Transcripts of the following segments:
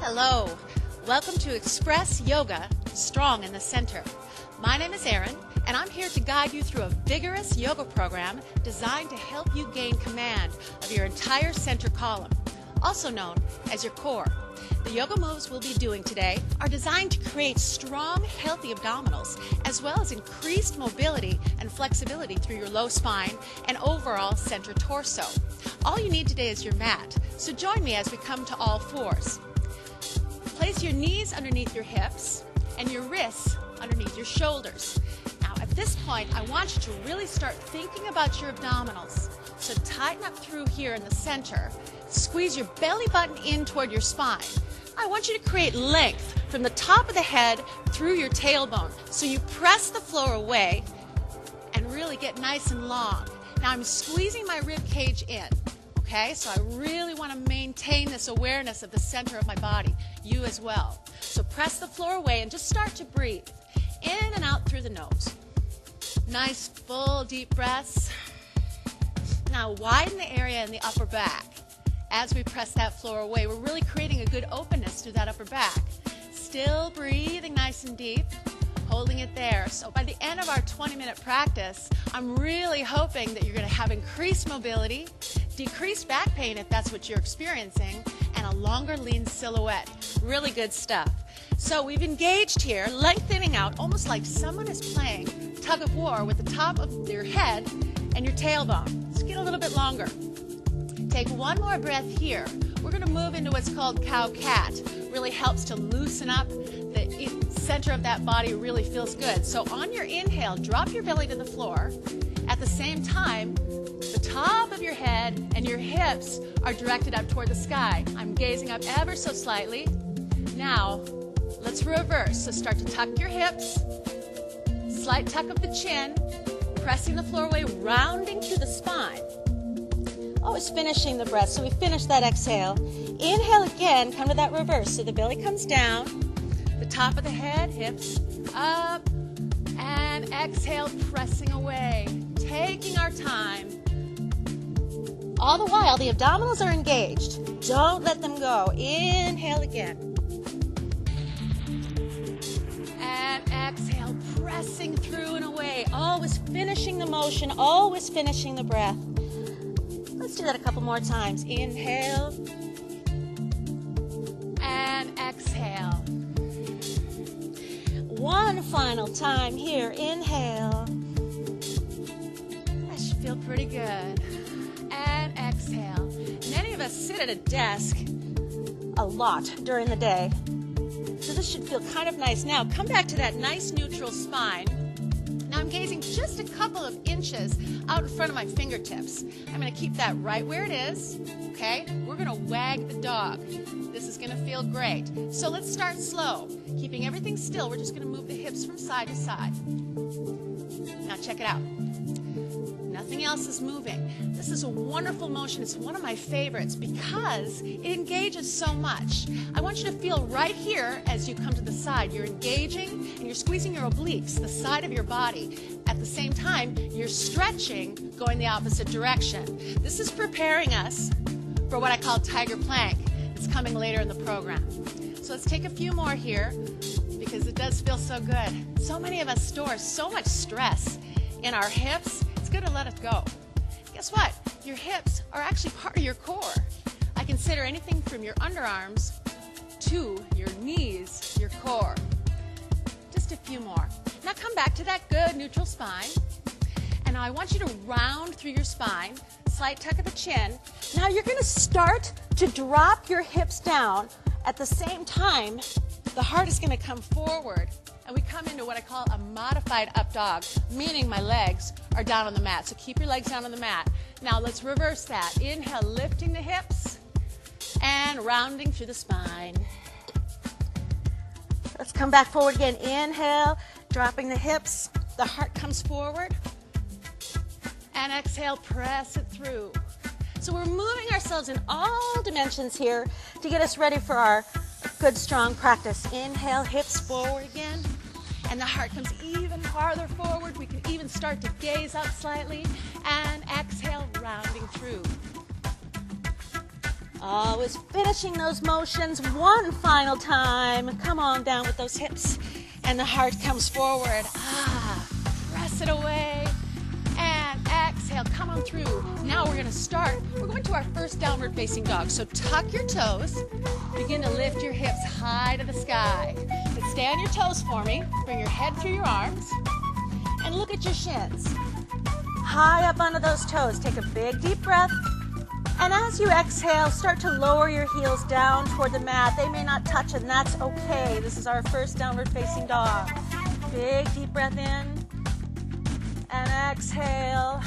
Hello, welcome to Express Yoga, Strong in the Center. My name is Erin, and I'm here to guide you through a vigorous yoga program designed to help you gain command of your entire center column, also known as your core. The yoga moves we'll be doing today are designed to create strong, healthy abdominals, as well as increased mobility and flexibility through your low spine and overall center torso. All you need today is your mat, so join me as we come to all fours. Place your knees underneath your hips and your wrists underneath your shoulders. Now at this point, I want you to really start thinking about your abdominals. So tighten up through here in the center. Squeeze your belly button in toward your spine. I want you to create length from the top of the head through your tailbone. So you press the floor away and really get nice and long. Now I'm squeezing my rib cage in. Okay, so I really want to maintain this awareness of the center of my body. You as well. So press the floor away and just start to breathe. In and out through the nose. Nice, full, deep breaths. Now widen the area in the upper back. As we press that floor away, we're really creating a good openness through that upper back. Still breathing nice and deep, holding it there. So by the end of our 20-minute practice, I'm really hoping that you're going to have increased mobility, decreased back pain if that's what you're experiencing, and a longer lean silhouette. Really good stuff. So we've engaged here, lengthening out almost like someone is playing tug of war with the top of your head and your tailbone. Let's get a little bit longer. Take one more breath here. We're going to move into what's called cow-cat. Really helps to loosen up. The center of that body really feels good. So on your inhale, drop your belly to the floor. At the same time, the top of your head and your hips are directed up toward the sky. I'm gazing up ever so slightly. Now, let's reverse. So start to tuck your hips. Slight tuck of the chin. Pressing the floor away, rounding through the spine. Always finishing the breath. So we finish that exhale. Inhale again, come to that reverse. So the belly comes down, the top of the head, hips up, and exhale, pressing away. Taking our time. All the while, the abdominals are engaged. Don't let them go. Inhale again. And exhale, pressing through and away. Always finishing the motion, always finishing the breath. Let's do that a couple more times. Inhale and exhale. One final time here. Inhale. That should feel pretty good. And exhale. Many of us sit at a desk a lot during the day. So this should feel kind of nice. Now come back to that nice neutral spine. Now I'm gazing just a couple of inches out in front of my fingertips. I'm going to keep that right where it is, okay? We're going to wag the dog. This is going to feel great. So let's start slow. Keeping everything still, we're just going to move the hips from side to side. Now check it out. Nothing else is moving. This is a wonderful motion. It's one of my favorites because it engages so much. I want you to feel right here as you come to the side. You're engaging and you're squeezing your obliques, the side of your body. At the same time, you're stretching, going the opposite direction. This is preparing us for what I call tiger plank. It's coming later in the program. So let's take a few more here because it does feel so good. So many of us store so much stress in our hips. It's good to let it go. Guess what? Your hips are actually part of your core. I consider anything from your underarms to your knees your core. Just a few more. Now come back to that good neutral spine. And now I want you to round through your spine. Slight tuck of the chin. Now you're going to start to drop your hips down. At the same time, the heart is going to come forward. And we come into what I call a modified up dog, meaning my legs are down on the mat. So keep your legs down on the mat. Now let's reverse that. Inhale, lifting the hips and rounding through the spine. Let's come back forward again. Inhale, dropping the hips. The heart comes forward. And exhale, press it through. So we're moving ourselves in all dimensions here to get us ready for our good, strong practice. Inhale, hips forward again. And the heart comes even farther forward. We can even start to gaze up slightly. And exhale, rounding through. Always finishing those motions one final time. Come on down with those hips. And the heart comes forward. Press it away. And exhale, come on through. Now we're going to start. We're going to our first downward facing dog. So tuck your toes. Begin to lift your hips high to the sky. But stay on your toes for me. Bring your head through your arms. And look at your shins. High up onto those toes. Take a big deep breath. And as you exhale, start to lower your heels down toward the mat. They may not touch, and that's okay. This is our first downward facing dog. Big deep breath in. And exhale.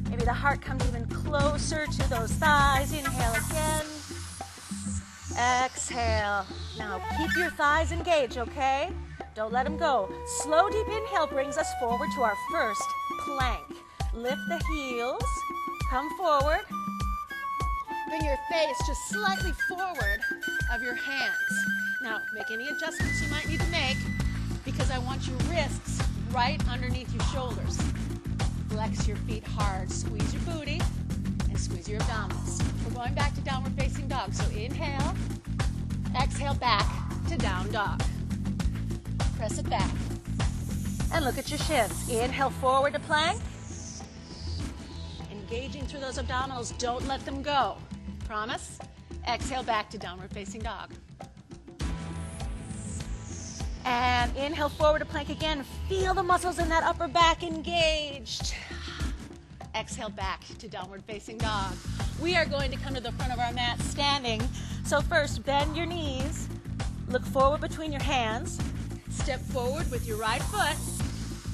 Maybe the heart comes even closer to those thighs. Inhale again. Exhale. Now keep your thighs engaged, okay? Don't let them go. Slow, deep inhale brings us forward to our first plank. Lift the heels. Come forward. Bring your face just slightly forward of your hands. Now, make any adjustments you might need to make because I want your wrists right underneath your shoulders. Flex your feet hard. Squeeze your booty and squeeze your abdominals. We're going back to downward facing dog. So inhale, exhale back to down dog. Press it back. And look at your shins. Inhale forward to plank. Engaging through those abdominals. Don't let them go. Promise? Exhale back to downward facing dog. And inhale forward to plank again. Feel the muscles in that upper back engaged. Exhale back to downward facing dog. We are going to come to the front of our mat standing. So first, bend your knees. Look forward between your hands. Step forward with your right foot.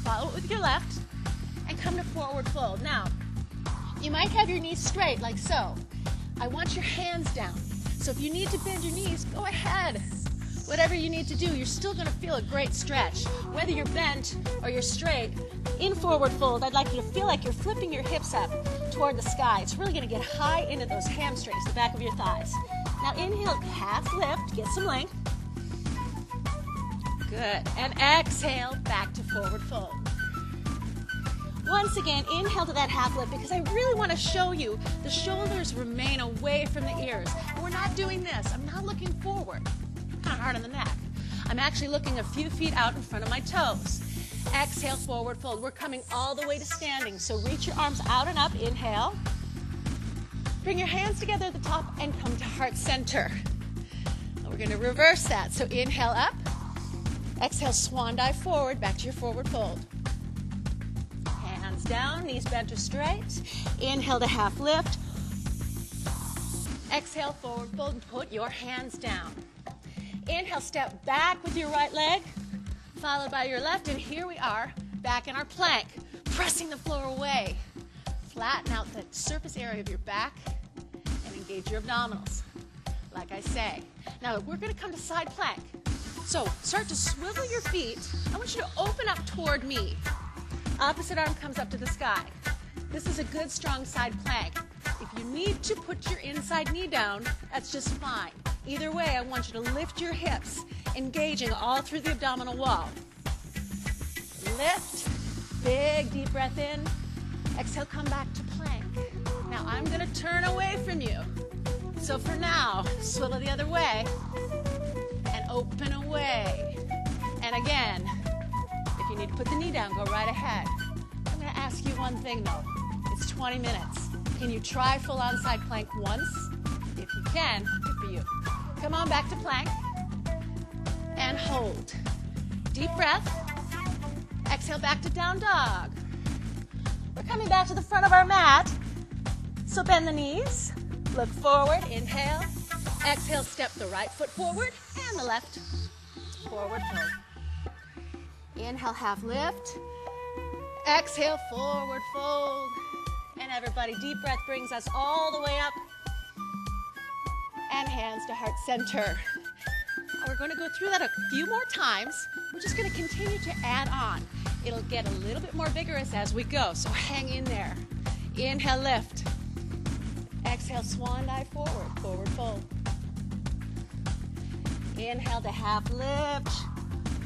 Follow it with your left. And come to forward fold. Now, you might have your knees straight like so. I want your hands down. So if you need to bend your knees, go ahead. Whatever you need to do, you're still going to feel a great stretch. Whether you're bent or you're straight, in forward fold, I'd like you to feel like you're flipping your hips up toward the sky. It's really going to get high into those hamstrings, the back of your thighs. Now inhale, half lift, get some length. Good. And exhale, back to forward fold. Once again, inhale to that half lift because I really want to show you the shoulders remain away from the ears. We're not doing this. I'm not looking forward. Kind of hard on the neck. I'm actually looking a few feet out in front of my toes. Exhale, forward fold. We're coming all the way to standing. So reach your arms out and up. Inhale. Bring your hands together at the top and come to heart center. We're going to reverse that. So inhale up. Exhale, swan dive forward, back to your forward fold. Hands down, knees bent or straight. Inhale to half lift. Exhale, forward fold, and put your hands down. Inhale, step back with your right leg, followed by your left, and here we are, back in our plank, pressing the floor away. Flatten out the surface area of your back and engage your abdominals, like I say. Now, we're going to come to side plank. So, start to swivel your feet. I want you to open up toward me. Opposite arm comes up to the sky. This is a good, strong side plank. If you need to put your inside knee down, that's just fine. Either way, I want you to lift your hips, engaging all through the abdominal wall. Lift, big deep breath in. Exhale, come back to plank. Now I'm going to turn away from you. So for now, swivel the other way and open away. And again, if you need to put the knee down, go right ahead. I'm going to ask you one thing though. It's 20 minutes. Can you try full on side plank once? If you can, good for you. Come on back to plank and hold. Deep breath. Exhale back to down dog. We're coming back to the front of our mat. So bend the knees. Look forward. Inhale. Exhale, step the right foot forward and the left. Forward fold. Inhale, half lift. Exhale, forward fold. And everybody, deep breath brings us all the way up. And hands to heart center. We're going to go through that a few more times. We're just going to continue to add on. It'll get a little bit more vigorous as we go, so hang in there. Inhale, lift. Exhale, swan dive forward, forward fold. Inhale to half lift.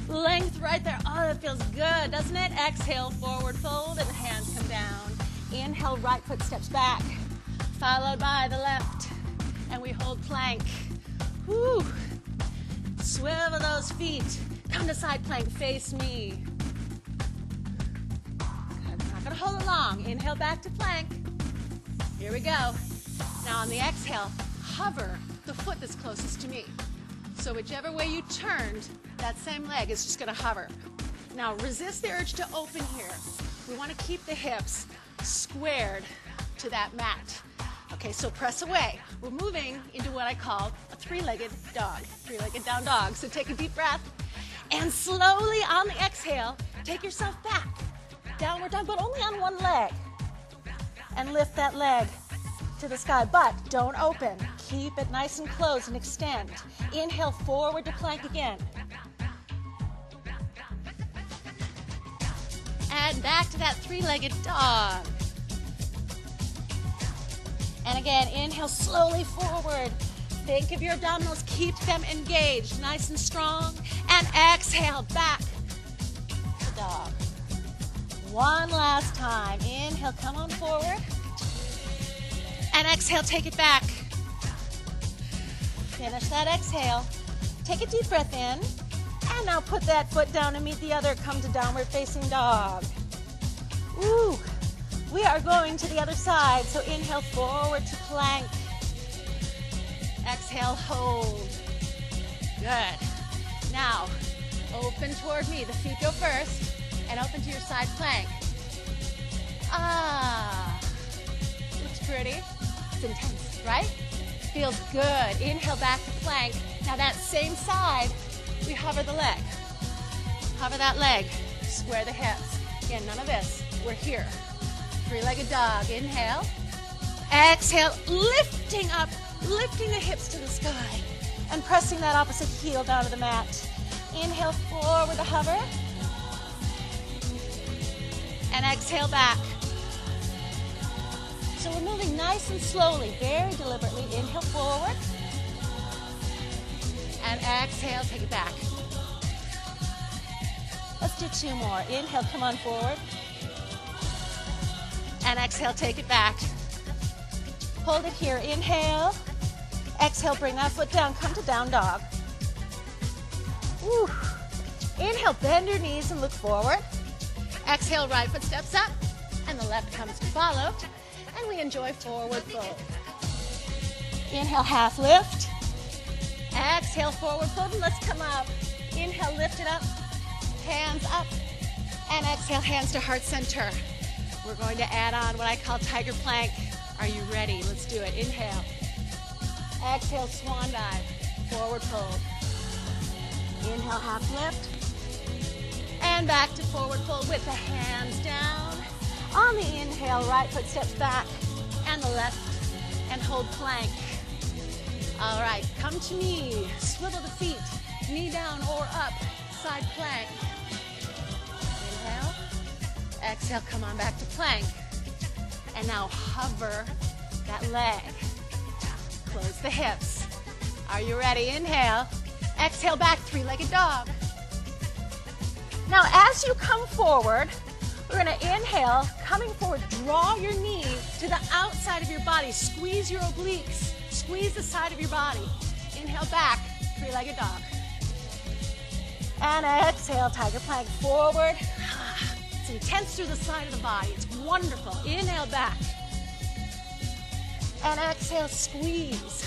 Length right there. Oh, that feels good, doesn't it? Exhale, forward fold, and the hands come down. Inhale, right foot steps back, followed by the left. plank. Woo. Swivel those feet. Come to side plank, face me. Good. Not gonna hold it long. Inhale back to plank. Here we go. Now on the exhale, hover the foot that's closest to me. So whichever way you turned, that same leg is just gonna hover. Now resist the urge to open here. We wanna keep the hips squared to that mat. Okay, so press away. We're moving into what I call a three-legged dog, three-legged down dog. So take a deep breath and slowly on the exhale, take yourself back. Downward dog, but only on one leg. And lift that leg to the sky, but don't open. Keep it nice and closed and extend. Inhale forward to plank again. And back to that three-legged dog. And again, inhale slowly forward. Think of your abdominals, keep them engaged, nice and strong. And exhale, back to dog. One last time. Inhale, come on forward. And exhale, take it back. Finish that exhale. Take a deep breath in. And now put that foot down and meet the other. Come to downward facing dog. Ooh. We are going to the other side, so inhale forward to plank. Exhale, hold. Good. Now, open toward me. The feet go first, and open to your side plank. Ah, looks pretty. It's intense, right? Feels good. Inhale back to plank. Now that same side, we hover the leg. Hover that leg. Square the hips. Again, none of this. We're here. Three-legged dog. Inhale. Exhale, lifting up, lifting the hips to the sky and pressing that opposite heel down to the mat. Inhale forward to hover. And exhale back. So we're moving nice and slowly, very deliberately. Inhale forward. And exhale, take it back. Let's do two more. Inhale, come on forward. And exhale, take it back. Hold it here. Inhale. Exhale, bring that foot down. Come to down dog. Woo. Inhale, bend your knees and look forward. Exhale, right foot steps up, and the left comes to follow. And we enjoy forward fold. Inhale, half lift. Exhale, forward fold, and let's come up. Inhale, lift it up. Hands up. And exhale, hands to heart center. We're going to add on what I call tiger plank. Are you ready? Let's do it. Inhale. Exhale, swan dive. Forward fold. Inhale, half lift. And back to forward fold with the hands down. On the inhale, right foot steps back. And the left. And hold plank. All right, come to me. Swivel the feet. Knee down or up. Side plank. Inhale. Exhale, come on back to plank. And now hover that leg. Close the hips. Are you ready? Inhale. Exhale back, three-legged dog. Now as you come forward, we're going to inhale, coming forward, draw your knee to the outside of your body. Squeeze your obliques. Squeeze the side of your body. Inhale back, three-legged dog. And exhale, tiger plank forward. It's intense through the side of the body. It's wonderful. Inhale back. And exhale, squeeze.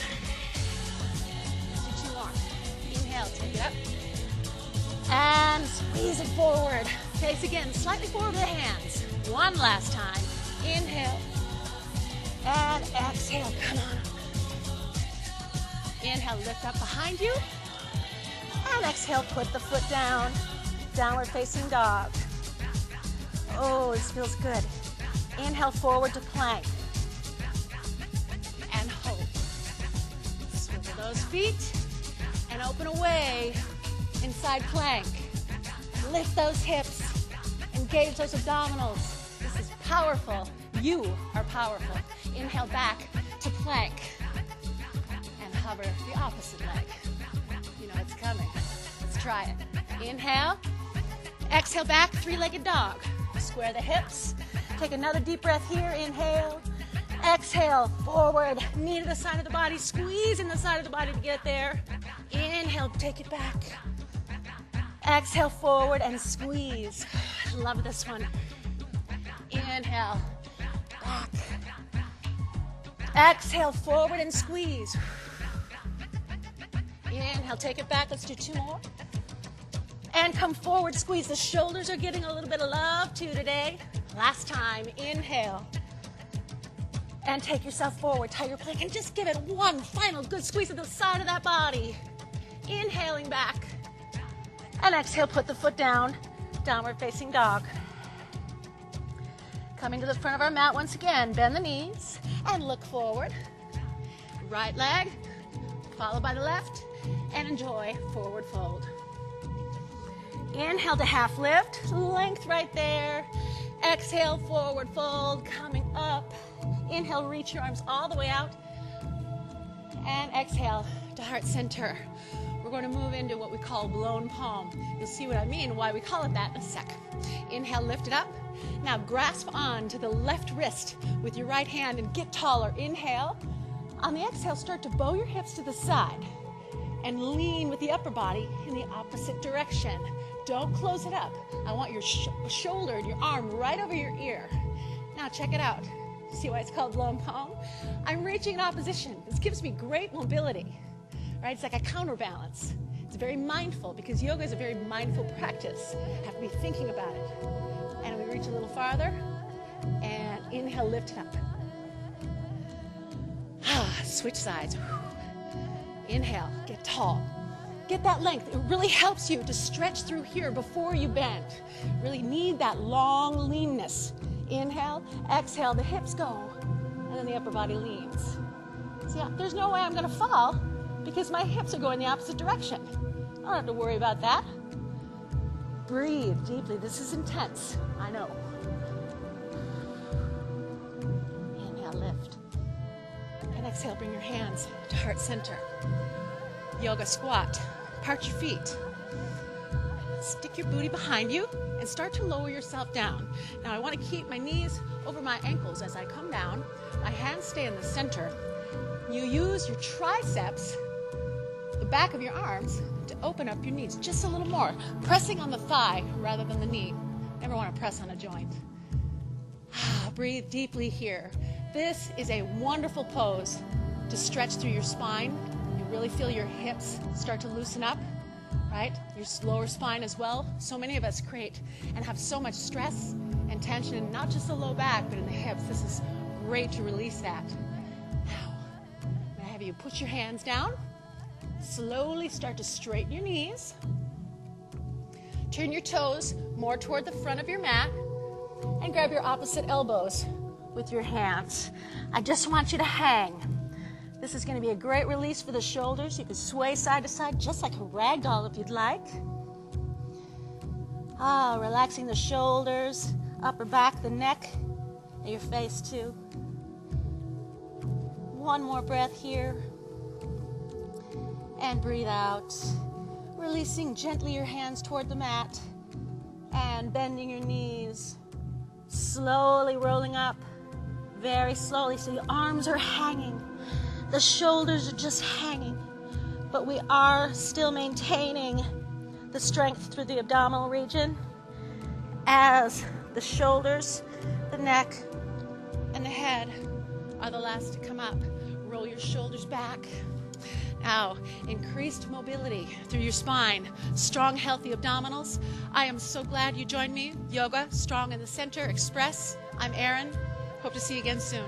That's what you want. Inhale, take it up. And squeeze it forward. Face again, slightly forward with the hands. One last time. Inhale. And exhale, come on up. Inhale, lift up behind you. And exhale, put the foot down. Downward facing dog. Oh, this feels good. Inhale forward to plank. And hold. Swivel those feet. And open away. Inside plank. Lift those hips. Engage those abdominals. This is powerful. You are powerful. Inhale back to plank. And hover the opposite leg. You know it's coming. Let's try it. Inhale. Exhale back, three-legged dog. Square the hips. Take another deep breath here. Inhale. Exhale, forward, knee to the side of the body, squeeze in the side of the body to get there. Inhale, take it back. Exhale, forward and squeeze. Love this one. Inhale, back. Exhale, forward and squeeze. Inhale, take it back. Let's do 2 more. And come forward, squeeze. The shoulders are getting a little bit of love too today. Last time, inhale. And take yourself forward, tie your plank, and just give it one final good squeeze at the side of that body. Inhaling back. And exhale, put the foot down, downward facing dog. Coming to the front of our mat once again, bend the knees and look forward. Right leg, followed by the left, and enjoy forward fold. Inhale to half lift, length right there. Exhale, forward fold, coming up. Inhale, reach your arms all the way out. And exhale to heart center. We're going to move into what we call blown palm. You'll see what I mean, why we call it that in a sec. Inhale, lift it up. Now grasp on to the left wrist with your right hand and get taller. Inhale. On the exhale, start to bow your hips to the side and lean with the upper body in the opposite direction. Don't close it up. I want your shoulder and your arm right over your ear. Now check it out. See why it's called blown palm? I'm reaching in opposition. This gives me great mobility, right? It's like a counterbalance. It's very mindful because yoga is a very mindful practice. I have to be thinking about it. And we reach a little farther and inhale, lift it up. Switch sides. Inhale, get tall. Get that length. It really helps you to stretch through here before you bend. Really need that long leanness. Inhale, exhale, the hips go, and then the upper body leans. See, there's no way I'm going to fall because my hips are going the opposite direction. I don't have to worry about that. Breathe deeply. This is intense. I know. Inhale, lift. And exhale, bring your hands to heart center. Yoga squat. Part your feet. Stick your booty behind you and start to lower yourself down. Now I want to keep my knees over my ankles as I come down. My hands stay in the center. You use your triceps, the back of your arms, to open up your knees just a little more, pressing on the thigh rather than the knee. Never want to press on a joint. Breathe deeply here. This is a wonderful pose to stretch through your spine. You really feel your hips start to loosen up. Right? Your lower spine as well. So many of us create and have so much stress and tension in not just the low back, but in the hips. This is great to release that. Now, I'm going to have you put your hands down. Slowly start to straighten your knees. Turn your toes more toward the front of your mat and grab your opposite elbows with your hands. I just want you to hang. This is going to be a great release for the shoulders. You can sway side to side just like a rag doll if you'd like. Relaxing the shoulders, upper back, the neck, and your face too. One more breath here. And breathe out. Releasing gently your hands toward the mat and bending your knees. Slowly rolling up, very slowly, so your arms are hanging. The shoulders are just hanging, but we are still maintaining the strength through the abdominal region as the shoulders, the neck, and the head are the last to come up. Roll your shoulders back. Now, increased mobility through your spine, strong, healthy abdominals. I am so glad you joined me. Yoga, Strong in the Center, Express. I'm Erin. Hope to see you again soon.